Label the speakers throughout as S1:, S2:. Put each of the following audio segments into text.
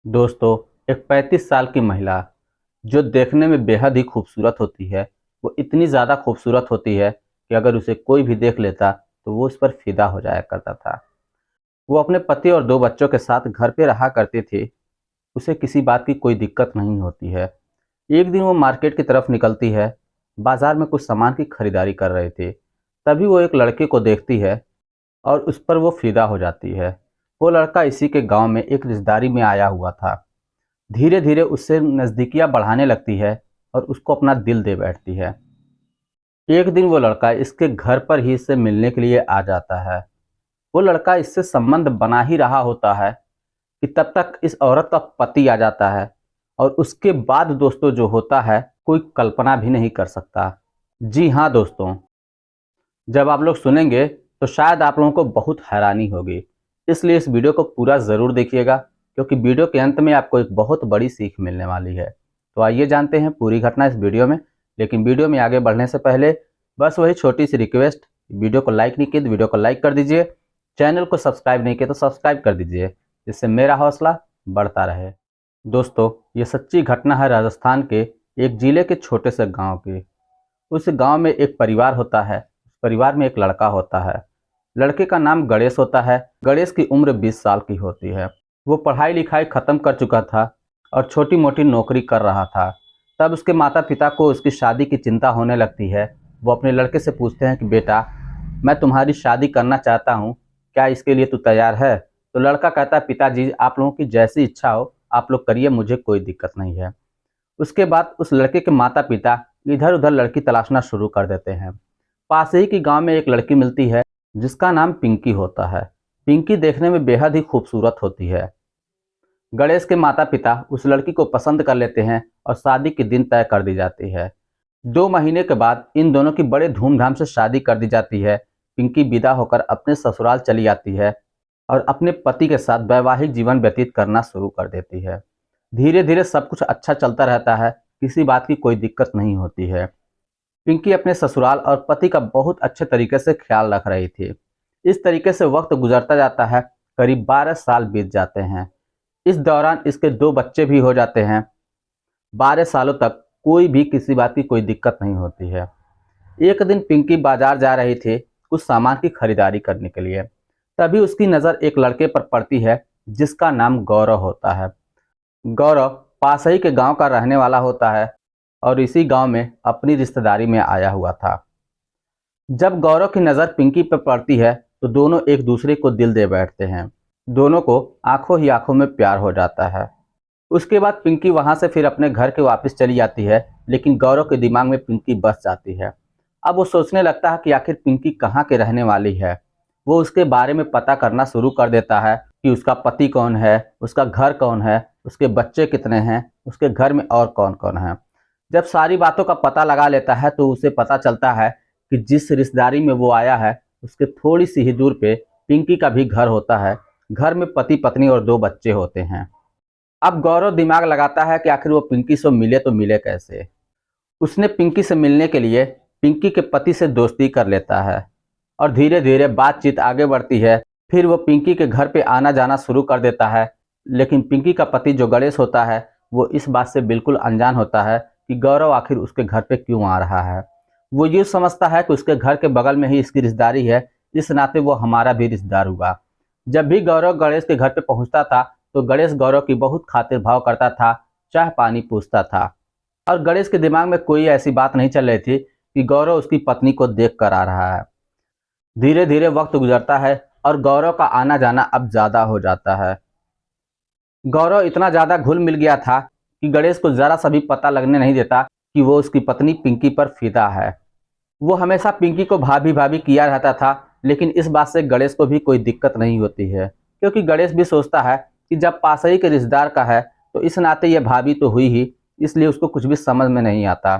S1: दोस्तों, एक 35 साल की महिला जो देखने में बेहद ही खूबसूरत होती है, वो इतनी ज़्यादा खूबसूरत होती है कि अगर उसे कोई भी देख लेता तो वो उस पर फ़िदा हो जाया करता था। वो अपने पति और 2 बच्चों के साथ घर पे रहा करती थी, उसे किसी बात की कोई दिक्कत नहीं होती है। एक दिन वो मार्केट की तरफ निकलती है, बाज़ार में कुछ सामान की खरीदारी कर रही थी। तभी वो एक लड़के को देखती है और उस पर वो फ़िदा हो जाती है। वो लड़का इसी के गाँव में एक रिश्तेदारी में आया हुआ था। धीरे धीरे उससे नज़दीकियाँ बढ़ाने लगती है और उसको अपना दिल दे बैठती है। एक दिन वो लड़का इसके घर पर ही इससे मिलने के लिए आ जाता है। वो लड़का इससे संबंध बना ही रहा होता है कि तब तक इस औरत का पति आ जाता है और उसके बाद दोस्तों जो होता है कोई कल्पना भी नहीं कर सकता। जी हाँ दोस्तों, जब आप लोग सुनेंगे तो शायद आप लोगों को बहुत हैरानी होगी। इसलिए इस वीडियो को पूरा ज़रूर देखिएगा, क्योंकि वीडियो के अंत में आपको एक बहुत बड़ी सीख मिलने वाली है। तो आइए जानते हैं पूरी घटना इस वीडियो में। लेकिन वीडियो में आगे बढ़ने से पहले बस वही छोटी सी रिक्वेस्ट, वीडियो को लाइक नहीं किए तो वीडियो को लाइक कर दीजिए, चैनल को सब्सक्राइब नहीं किए तो सब्सक्राइब कर दीजिए, जिससे मेरा हौसला बढ़ता रहे। दोस्तों, ये सच्ची घटना है राजस्थान के एक जिले के छोटे से गाँव की। उस गांव में एक परिवार होता है। उस परिवार में एक लड़का होता है। लड़के का नाम गणेश होता है। गणेश की उम्र 20 साल की होती है। वो पढ़ाई लिखाई खत्म कर चुका था और छोटी मोटी नौकरी कर रहा था। तब उसके माता पिता को उसकी शादी की चिंता होने लगती है। वो अपने लड़के से पूछते हैं कि बेटा, मैं तुम्हारी शादी करना चाहता हूँ, क्या इसके लिए तू तैयार है? तो लड़का कहता है पिताजी, आप लोगों की जैसी इच्छा हो आप लोग करिए, मुझे कोई दिक्कत नहीं है। उसके बाद उस लड़के के माता पिता इधर उधर लड़की तलाशना शुरू कर देते हैं। पास ही की गांव में एक लड़की मिलती है जिसका नाम पिंकी होता है। पिंकी देखने में बेहद ही खूबसूरत होती है। गणेश के माता पिता उस लड़की को पसंद कर लेते हैं और शादी के दिन तय कर दी जाती है। 2 महीने के बाद इन दोनों की बड़े धूमधाम से शादी कर दी जाती है। पिंकी विदा होकर अपने ससुराल चली जाती है और अपने पति के साथ वैवाहिक जीवन व्यतीत करना शुरू कर देती है। धीरे धीरे सब कुछ अच्छा चलता रहता है, किसी बात की कोई दिक्कत नहीं होती है। पिंकी अपने ससुराल और पति का बहुत अच्छे तरीके से ख्याल रख रही थी। इस तरीके से वक्त गुजरता जाता है। करीब 12 साल बीत जाते हैं। इस दौरान इसके 2 बच्चे भी हो जाते हैं। 12 सालों तक कोई भी किसी बात की कोई दिक्कत नहीं होती है। एक दिन पिंकी बाजार जा रही थी कुछ सामान की खरीदारी करने के लिए। तभी उसकी नज़र एक लड़के पर पड़ती है जिसका नाम गौरव होता है। गौरव पास ही के गांव का रहने वाला होता है और इसी गांव में अपनी रिश्तेदारी में आया हुआ था। जब गौरव की नज़र पिंकी पर पड़ती है तो दोनों एक दूसरे को दिल दे बैठते हैं। दोनों को आंखों ही आंखों में प्यार हो जाता है। उसके बाद पिंकी वहां से फिर अपने घर के वापस चली जाती है, लेकिन गौरव के दिमाग में पिंकी बस जाती है। अब वो सोचने लगता है कि आखिर पिंकी कहाँ के रहने वाली है। वो उसके बारे में पता करना शुरू कर देता है कि उसका पति कौन है, उसका घर कौन है, उसके बच्चे कितने हैं, उसके घर में और कौन कौन है। जब सारी बातों का पता लगा लेता है तो उसे पता चलता है कि जिस रिश्तेदारी में वो आया है उसके थोड़ी सी ही दूर पे पिंकी का भी घर होता है। घर में पति पत्नी और 2 बच्चे होते हैं। अब गौरव दिमाग लगाता है कि आखिर वो पिंकी से मिले तो मिले कैसे। उसने पिंकी से मिलने के लिए पिंकी के पति से दोस्ती कर लेता है और धीरे धीरे बातचीत आगे बढ़ती है। फिर वो पिंकी के घर पे आना जाना शुरू कर देता है। लेकिन पिंकी का पति जो गणेश होता है वो इस बात से बिल्कुल अनजान होता है कि गौरव आखिर उसके घर पे क्यों आ रहा है। वो ये समझता है कि उसके घर के बगल में ही इसकी रिश्तेदारी है, इस नाते वो हमारा भी रिश्तेदार हुआ। जब भी गौरव गणेश के घर पे पहुंचता था तो गणेश गौरव की बहुत खातिर भाव करता था, चाय पानी पूछता था। और गणेश के दिमाग में कोई ऐसी बात नहीं चल रही थी कि गौरव उसकी पत्नी को देख कर आ रहा है। धीरे धीरे वक्त गुजरता है और गौरव का आना जाना अब ज्यादा हो जाता है। गौरव इतना ज्यादा घुल मिल गया था कि गणेश को जरा सा भी पता लगने नहीं देता कि वो उसकी पत्नी पिंकी पर फिदा है। वो हमेशा पिंकी को भाभी भाभी किया रहता था, लेकिन इस बात से गणेश को भी कोई दिक्कत नहीं होती है, क्योंकि गणेश भी सोचता है कि जब पास ही के रिश्तेदार का है तो इस नाते ये भाभी तो हुई ही, इसलिए उसको कुछ भी समझ में नहीं आता।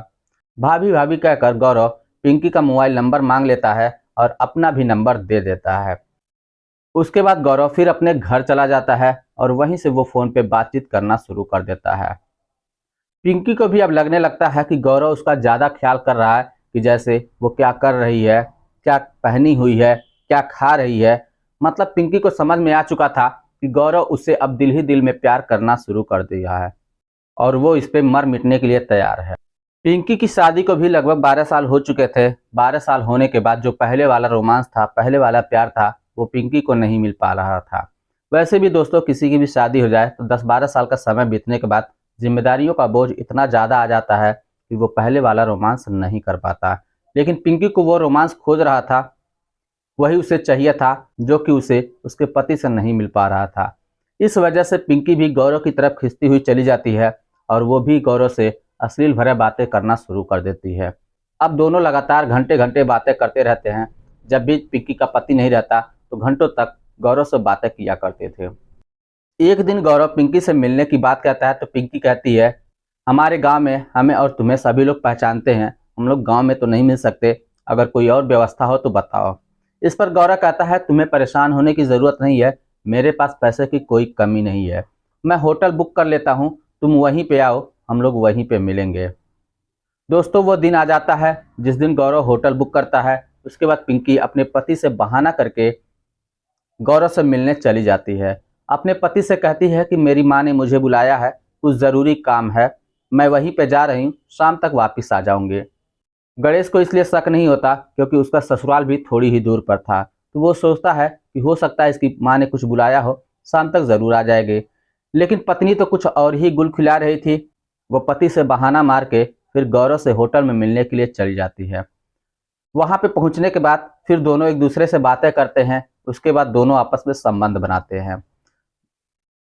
S1: भाभी भाभी कहकर गौरव पिंकी का मोबाइल नंबर मांग लेता है और अपना भी नंबर दे देता है। उसके बाद गौरव फिर अपने घर चला जाता है और वहीं से वो फ़ोन पे बातचीत करना शुरू कर देता है। पिंकी को भी अब लगने लगता है कि गौरव उसका ज़्यादा ख्याल कर रहा है, कि जैसे वो क्या कर रही है, क्या पहनी हुई है, क्या खा रही है। मतलब पिंकी को समझ में आ चुका था कि गौरव उससे अब दिल ही दिल में प्यार करना शुरू कर दिया है और वो इस पे मर मिटने के लिए तैयार है। पिंकी की शादी को भी लगभग 12 साल हो चुके थे। 12 साल होने के बाद जो पहले वाला रोमांस था, पहले वाला प्यार था, वो पिंकी को नहीं मिल पा रहा था। वैसे भी दोस्तों, किसी की भी शादी हो जाए तो 10-12 साल का समय बीतने के बाद जिम्मेदारियों का बोझ इतना ज़्यादा आ जाता है कि वो पहले वाला रोमांस नहीं कर पाता। लेकिन पिंकी को वो रोमांस खोज रहा था, वही उसे चाहिए था, जो कि उसे उसके पति से नहीं मिल पा रहा था। इस वजह से पिंकी भी गौरव की तरफ खिंचती हुई चली जाती है और वो भी गौरव से अश्लील भरे बातें करना शुरू कर देती है। अब दोनों लगातार घंटे घंटे बातें करते रहते हैं। जब भी पिंकी का पति नहीं रहता तो घंटों तक गौरव से बातें किया करते थे। एक दिन गौरव पिंकी से मिलने की बात कहता है तो पिंकी कहती है, हमारे गांव में हमें और तुम्हें सभी लोग पहचानते हैं, हम लोग गांव में तो नहीं मिल सकते, अगर कोई और व्यवस्था हो तो बताओ। इस पर गौरव कहता है, तुम्हें परेशान होने की ज़रूरत नहीं है, मेरे पास पैसे की कोई कमी नहीं है, मैं होटल बुक कर लेता हूँ, तुम वहीं पे आओ, हम लोग वहीं पे मिलेंगे। दोस्तों, वो दिन आ जाता है जिस दिन गौरव होटल बुक करता है। उसके बाद पिंकी अपने पति से बहाना करके गौरव से मिलने चली जाती है। अपने पति से कहती है कि मेरी माँ ने मुझे बुलाया है, कुछ ज़रूरी काम है, मैं वहीं पे जा रही हूँ, शाम तक वापस आ जाऊँगी। गणेश को इसलिए शक नहीं होता क्योंकि उसका ससुराल भी थोड़ी ही दूर पर था, तो वो सोचता है कि हो सकता है इसकी माँ ने कुछ बुलाया हो, शाम तक ज़रूर आ जाएगी। लेकिन पत्नी तो कुछ और ही गुल खिला रही थी। वो पति से बहाना मार के फिर गौरव से होटल में मिलने के लिए चली जाती है। वहाँ पे पहुँचने के बाद फिर दोनों एक दूसरे से बातें करते हैं। उसके बाद दोनों आपस में संबंध बनाते हैं।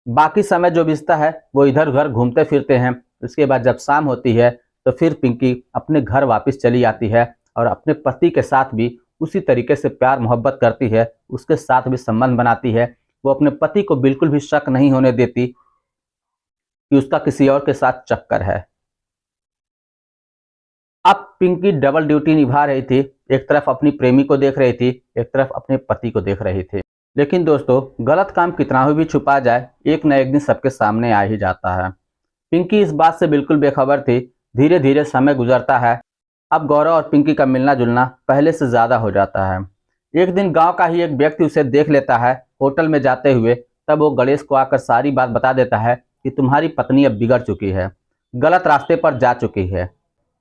S1: बाकी समय जो बीतता है वो इधर उधर घूमते फिरते हैं। उसके बाद जब शाम होती है तो फिर पिंकी अपने घर वापस चली आती है और अपने पति के साथ भी उसी तरीके से प्यार मोहब्बत करती है, उसके साथ भी संबंध बनाती है। वो अपने पति को बिल्कुल भी शक नहीं होने देती कि उसका किसी और के साथ चक्कर है। अब पिंकी डबल ड्यूटी निभा रही थी, एक तरफ अपनी प्रेमी को देख रही थी, एक तरफ अपने पति को देख रही थी। लेकिन दोस्तों, गलत काम कितना भी छुपा जाए, एक न एक दिन सबके सामने आ ही जाता है। पिंकी इस बात से बिल्कुल बेखबर थी। धीरे धीरे समय गुजरता है। अब गौरव और पिंकी का मिलना जुलना पहले से ज़्यादा हो जाता है। एक दिन गांव का ही एक व्यक्ति उसे देख लेता है होटल में जाते हुए। तब वो गणेश को आकर सारी बात बता देता है कि तुम्हारी पत्नी अब बिगड़ चुकी है, गलत रास्ते पर जा चुकी है।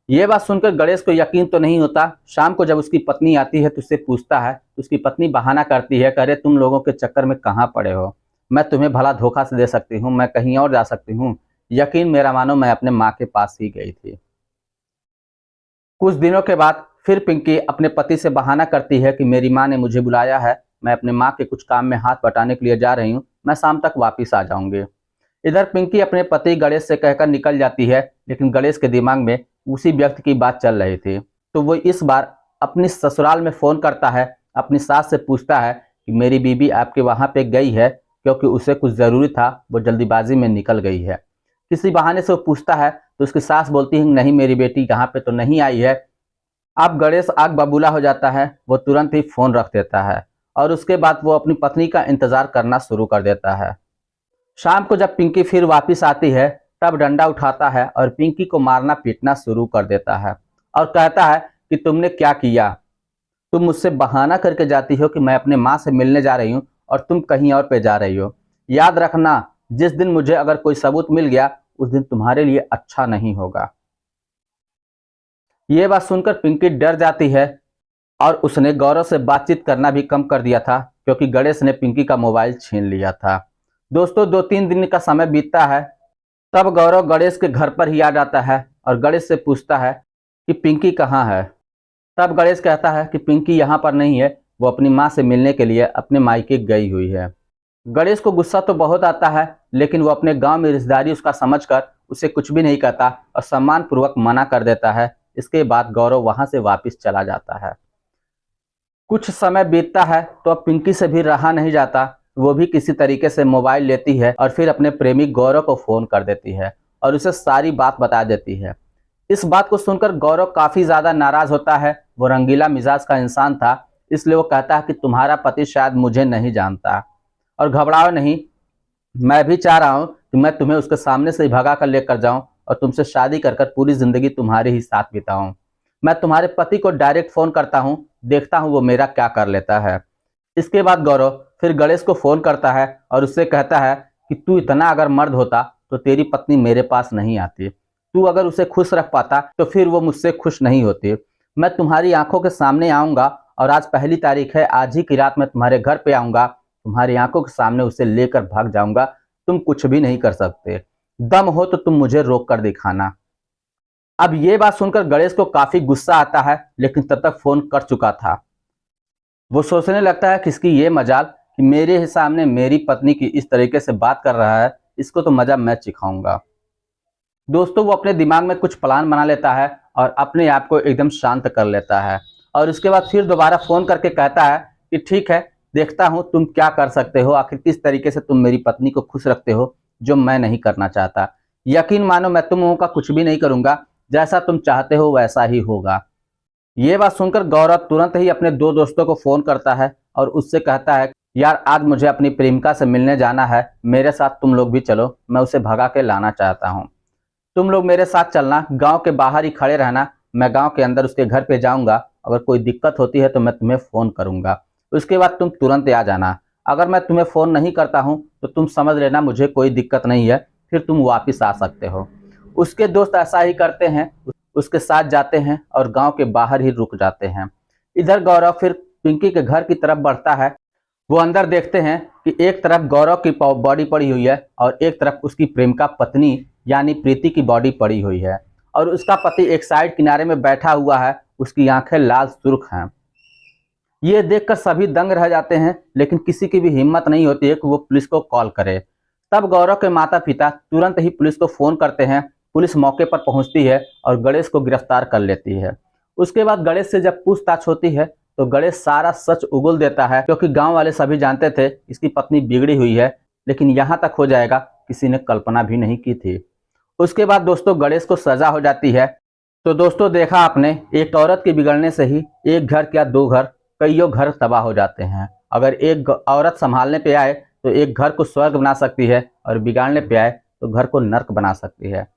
S1: ये बात सुनकर गणेश को यकीन तो नहीं होता। शाम को जब उसकी पत्नी आती है तो उससे पूछता है, तो उसकी पत्नी बहाना करती है, कह रहे तुम लोगों के चक्कर में कहाँ पड़े हो, मैं तुम्हें भला धोखा से दे सकती हूँ, मैं कहीं और जा सकती हूँ, यकीन मेरा मानो, मैं अपने माँ के पास ही गई थी। कुछ दिनों के बाद फिर पिंकी अपने पति से बहाना करती है कि मेरी माँ ने मुझे बुलाया है, मैं अपने माँ के कुछ काम में हाथ बटाने के लिए जा रही हूँ, मैं शाम तक वापस आ जाऊंगी। इधर पिंकी अपने पति गणेश से कहकर निकल जाती है, लेकिन गणेश के दिमाग में उसी व्यक्ति की बात चल रही थी। तो वो इस बार अपनी ससुराल में फ़ोन करता है, अपनी सास से पूछता है कि मेरी बीबी आपके वहाँ पे गई है, क्योंकि उसे कुछ ज़रूरी था, वो जल्दीबाजी में निकल गई है। किसी बहाने से वो पूछता है तो उसकी सास बोलती है नहीं, मेरी बेटी यहाँ पे तो नहीं आई है। अब गणेश आग बबूला हो जाता है, वो तुरंत ही फ़ोन रख देता है और उसके बाद वो अपनी पत्नी का इंतज़ार करना शुरू कर देता है। शाम को जब पिंकी फिर वापस आती है तब डंडा उठाता है और पिंकी को मारना पीटना शुरू कर देता है और कहता है कि तुमने क्या किया, तुम मुझसे बहाना करके जाती हो कि मैं अपने माँ से मिलने जा रही हूँ और तुम कहीं और पे जा रही हो। याद रखना, जिस दिन मुझे अगर कोई सबूत मिल गया उस दिन तुम्हारे लिए अच्छा नहीं होगा। ये बात सुनकर पिंकी डर जाती है और उसने गौरव से बातचीत करना भी कम कर दिया था क्योंकि गणेश ने पिंकी का मोबाइल छीन लिया था। दोस्तों, 2-3 दिन का समय बीतता है। तब गौरव गणेश के घर पर ही आ जाता है और गणेश से पूछता है कि पिंकी कहाँ है। तब गणेश कहता है कि पिंकी यहाँ पर नहीं है, वो अपनी माँ से मिलने के लिए अपने मायके गई हुई है। गणेश को गुस्सा तो बहुत आता है, लेकिन वो अपने गांव में रिश्तेदारी उसका समझकर उसे कुछ भी नहीं कहता और सम्मान पूर्वक मना कर देता है। इसके बाद गौरव वहां से वापस चला जाता है। कुछ समय बीतता है तो अब पिंकी से भी रहा नहीं जाता। वो भी किसी तरीके से मोबाइल लेती है और फिर अपने प्रेमी गौरव को फ़ोन कर देती है और उसे सारी बात बता देती है। इस बात को सुनकर गौरव काफ़ी ज़्यादा नाराज़ होता है। वो रंगीला मिजाज का इंसान था, इसलिए वो कहता है कि तुम्हारा पति शायद मुझे नहीं जानता और घबराओ नहीं, मैं भी चाह रहा हूँ कि मैं तुम्हें उसके सामने से ही भगा कर लेकर जाऊँ और तुमसे शादी कर पूरी ज़िंदगी तुम्हारे ही साथ बिताऊँ। मैं तुम्हारे पति को डायरेक्ट फ़ोन करता हूँ, देखता हूँ वो मेरा क्या कर लेता है। इसके बाद गौरव फिर गणेश को फोन करता है और उससे कहता है कि तू इतना अगर मर्द होता तो तेरी पत्नी मेरे पास नहीं आती। तू अगर उसे खुश रख पाता तो फिर वो मुझसे खुश नहीं होती। मैं तुम्हारी आंखों के सामने आऊंगा और आज पहली तारीख है, आज ही की रात मैं तुम्हारे घर पे आऊंगा, तुम्हारी आंखों के सामने उसे लेकर भाग जाऊंगा। तुम कुछ भी नहीं कर सकते। दम हो तो तुम मुझे रोक कर दिखाना। अब ये बात सुनकर गणेश को काफी गुस्सा आता है, लेकिन तब तक फोन कर चुका था। वो सोचने लगता है कि इसकी ये मजाल कि मेरे ही सामने मेरी पत्नी की इस तरीके से बात कर रहा है, इसको तो मजा मैं चिखाऊंगा। दोस्तों वो अपने दिमाग में कुछ प्लान बना लेता है और अपने आप को एकदम शांत कर लेता है और उसके बाद फिर दोबारा फोन करके कहता है कि ठीक है, देखता हूं तुम क्या कर सकते हो, आखिर किस तरीके से तुम मेरी पत्नी को खुश रखते हो, जो मैं नहीं करना चाहता। यकीन मानो मैं तुम लोगों का कुछ भी नहीं करूंगा, जैसा तुम चाहते हो वैसा ही होगा। ये बात सुनकर गौरव तुरंत ही अपने दो दोस्तों को फोन करता है और उससे कहता है यार आज मुझे अपनी प्रेमिका से मिलने जाना है, मेरे साथ तुम लोग भी चलो, मैं उसे भगा के लाना चाहता हूँ। तुम लोग मेरे साथ चलना, गांव के बाहर ही खड़े रहना, मैं गांव के अंदर उसके घर पे जाऊंगा, अगर कोई दिक्कत होती है तो मैं तुम्हें फोन करूंगा, उसके बाद तुम तुरंत आ जाना। अगर मैं तुम्हें फोन नहीं करता हूं तो तुम समझ लेना मुझे कोई दिक्कत नहीं है, फिर तुम वापिस आ सकते हो। उसके दोस्त ऐसा ही करते हैं, उसके साथ जाते हैं और गांव के बाहर ही रुक जाते हैं। इधर गौरव फिर पिंकी के घर की तरफ बढ़ता है। वो अंदर देखते हैं कि एक तरफ गौरव की बॉडी पड़ी हुई है और एक तरफ उसकी प्रेमिका पत्नी यानी प्रीति की बॉडी पड़ी हुई है और उसका पति एक साइड किनारे में बैठा हुआ है, उसकी आंखें लाल सुर्ख हैं। ये देखकर सभी दंग रह जाते हैं, लेकिन किसी की भी हिम्मत नहीं होती है कि वो पुलिस को कॉल करे। तब गौरव के माता पिता तुरंत ही पुलिस को फोन करते हैं। पुलिस मौके पर पहुंचती है और गणेश को गिरफ्तार कर लेती है। उसके बाद गणेश से जब पूछताछ होती है तो गणेश सारा सच उगल देता है, क्योंकि गांव वाले सभी जानते थे इसकी पत्नी बिगड़ी हुई है, लेकिन यहाँ तक हो जाएगा किसी ने कल्पना भी नहीं की थी। उसके बाद दोस्तों गणेश को सजा हो जाती है। तो दोस्तों देखा आपने, एक औरत के बिगड़ने से ही एक घर क्या दो घर, कईयों घर तबाह हो जाते हैं। अगर एक औरत संभालने पे आए तो एक घर को स्वर्ग बना सकती है और बिगाड़ने पे आए तो घर को नर्क बना सकती है।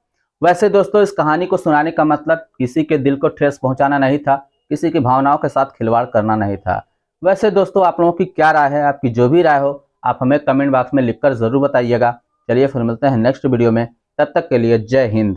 S1: वैसे दोस्तों इस कहानी को सुनाने का मतलब किसी के दिल को ठेस पहुंचाना नहीं था, किसी की भावनाओं के साथ खिलवाड़ करना नहीं था। वैसे दोस्तों आप लोगों की क्या राय है, आपकी जो भी राय हो आप हमें कमेंट बॉक्स में लिखकर जरूर बताइएगा। चलिए फिर मिलते हैं नेक्स्ट वीडियो में, तब तक के लिए जय हिंद।